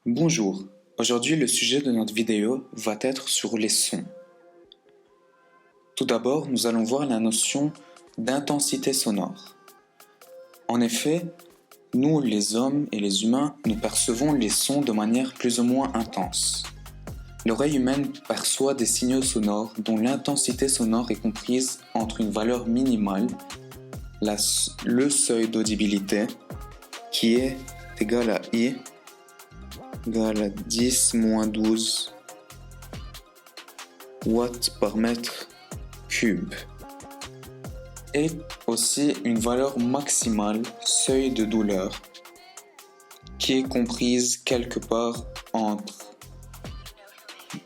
Bonjour, aujourd'hui le sujet de notre vidéo va être sur les sons. Tout d'abord, nous allons voir la notion d'intensité sonore. En effet, nous les hommes et les humains, nous percevons les sons de manière plus ou moins intense. L'oreille humaine perçoit des signaux sonores dont l'intensité sonore est comprise entre une valeur minimale, le seuil d'audibilité, qui est égal à I égale à 10-12 watts par mètre cube. Et aussi une valeur maximale, seuil de douleur, qui est comprise quelque part entre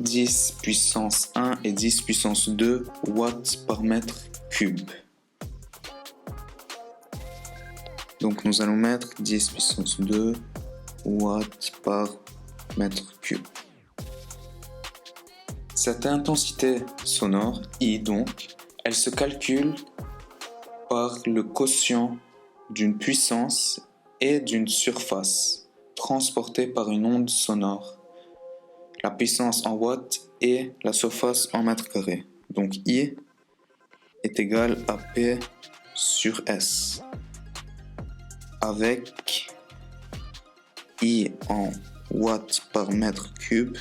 10 puissance 1 et 10 puissance 2 watts par mètre cube. Donc nous allons mettre 10 puissance 2 watts par mètre cube. Cette intensité sonore, I donc, elle se calcule par le quotient d'une puissance et d'une surface transportée par une onde sonore. La puissance en watts et la surface en mètres carrés. Donc I est égal à P sur S. Avec I en watts par mètre cube,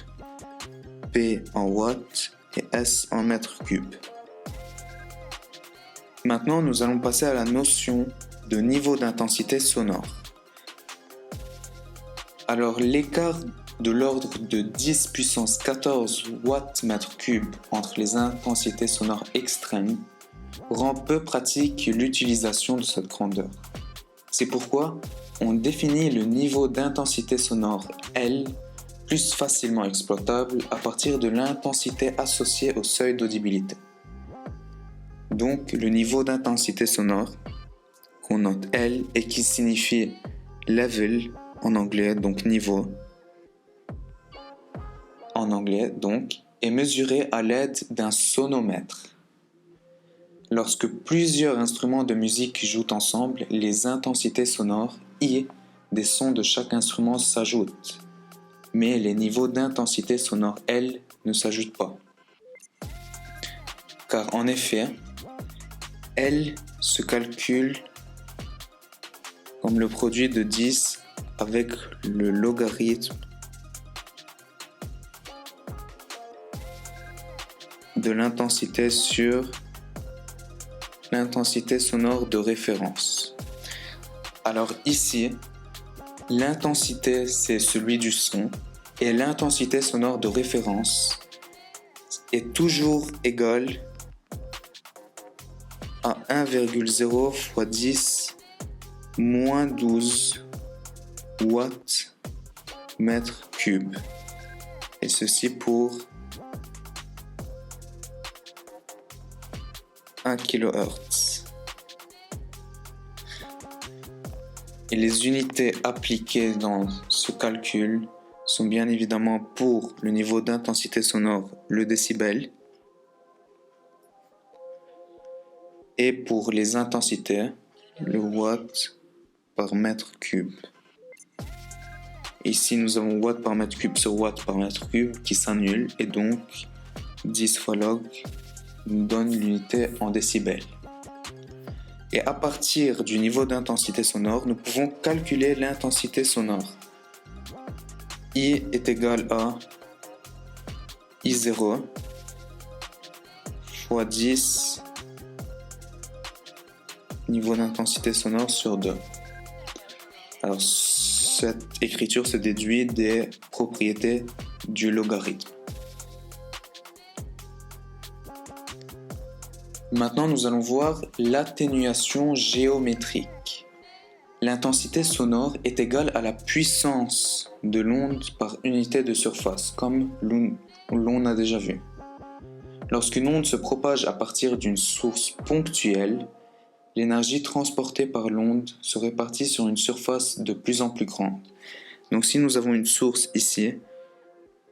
P en watts et S en mètre cube. Maintenant, nous allons passer à la notion de niveau d'intensité sonore. Alors, l'écart de l'ordre de 10 puissance 14 watts mètre cube entre les intensités sonores extrêmes rend peu pratique l'utilisation de cette grandeur. C'est pourquoi on définit le niveau d'intensité sonore L plus facilement exploitable à partir de l'intensité associée au seuil d'audibilité. Donc le niveau d'intensité sonore qu'on note L et qui signifie level en anglais, donc niveau en anglais donc, est mesuré à l'aide d'un sonomètre. Lorsque plusieurs instruments de musique jouent ensemble, les intensités sonores I des sons de chaque instrument s'ajoutent, mais les niveaux d'intensité sonore L ne s'ajoutent pas. Car en effet, L se calcule comme le produit de 10 avec le logarithme de l'intensité sur l'intensité sonore de référence. Alors ici, l'intensité c'est celui du son et l'intensité sonore de référence est toujours égale à 1,0 fois 10 moins 12 watts mètre cube. Et ceci pour 1 kHz. Et les unités appliquées dans ce calcul sont bien évidemment pour le niveau d'intensité sonore le décibel et pour les intensités le watt par mètre cube. Ici nous avons watt par mètre cube sur watt par mètre cube qui s'annule et donc 10 fois log nous donne l'unité en décibels. Et à partir du niveau d'intensité sonore, nous pouvons calculer l'intensité sonore. I est égal à I0 fois 10 niveau d'intensité sonore sur 2. Alors cette écriture se déduit des propriétés du logarithme. Maintenant, nous allons voir l'atténuation géométrique. L'intensité sonore est égale à la puissance de l'onde par unité de surface, comme l'on a déjà vu. Lorsqu'une onde se propage à partir d'une source ponctuelle, l'énergie transportée par l'onde se répartit sur une surface de plus en plus grande. Donc si nous avons une source ici,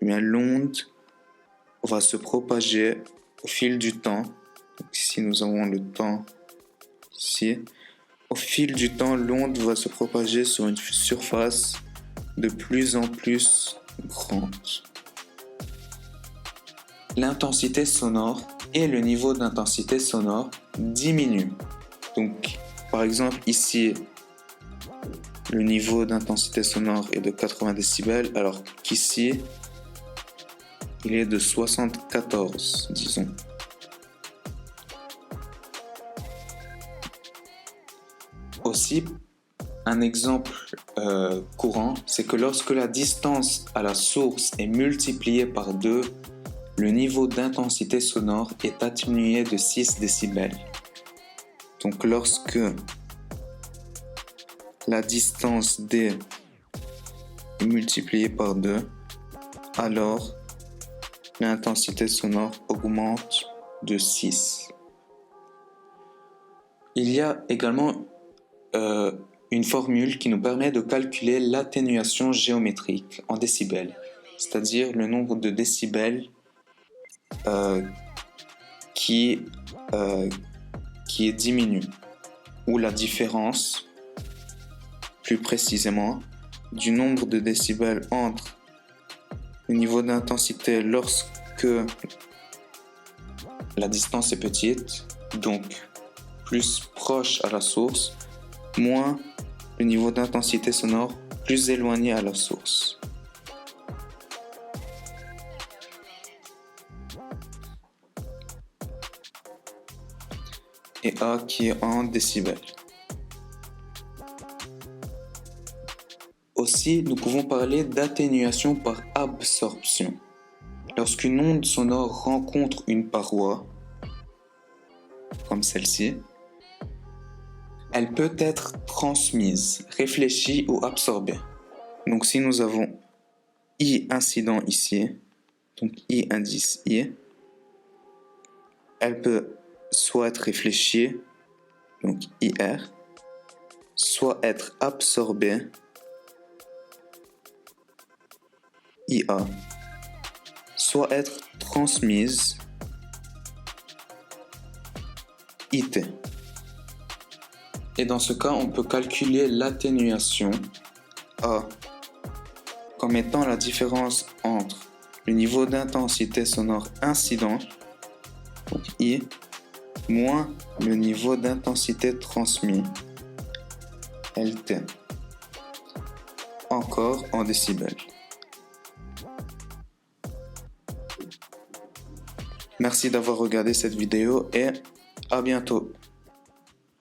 l'onde va se propager au fil du temps. Donc ici nous avons le temps ici. Au fil du temps, l'onde va se propager sur une surface de plus en plus grande. L'intensité sonore et le niveau d'intensité sonore diminuent. Donc, par exemple, ici, le niveau d'intensité sonore est de 80 décibels, alors qu'ici, il est de 74, disons. Aussi, un exemple courant, c'est que lorsque la distance à la source est multipliée par 2, le niveau d'intensité sonore est atténué de 6 décibels. Donc lorsque la distance D est multipliée par 2, alors l'intensité sonore augmente de 6. Il y a également une formule qui nous permet de calculer l'atténuation géométrique en décibels, c'est-à-dire le nombre de décibels qui diminue, ou la différence, plus précisément, du nombre de décibels entre le niveau d'intensité lorsque la distance est petite, donc plus proche à la source, moins le niveau d'intensité sonore plus éloigné à la source. Et A qui est en décibels. Aussi, nous pouvons parler d'atténuation par absorption. Lorsqu'une onde sonore rencontre une paroi, comme celle-ci, elle peut être transmise, réfléchie ou absorbée. Donc si nous avons I incident ici, donc I indice I, elle peut soit être réfléchie, donc IR, soit être absorbée, IA, soit être transmise, IT. Et dans ce cas, on peut calculer l'atténuation A comme étant la différence entre le niveau d'intensité sonore incident, donc I, moins le niveau d'intensité transmis, LT, encore en décibels. Merci d'avoir regardé cette vidéo et à bientôt.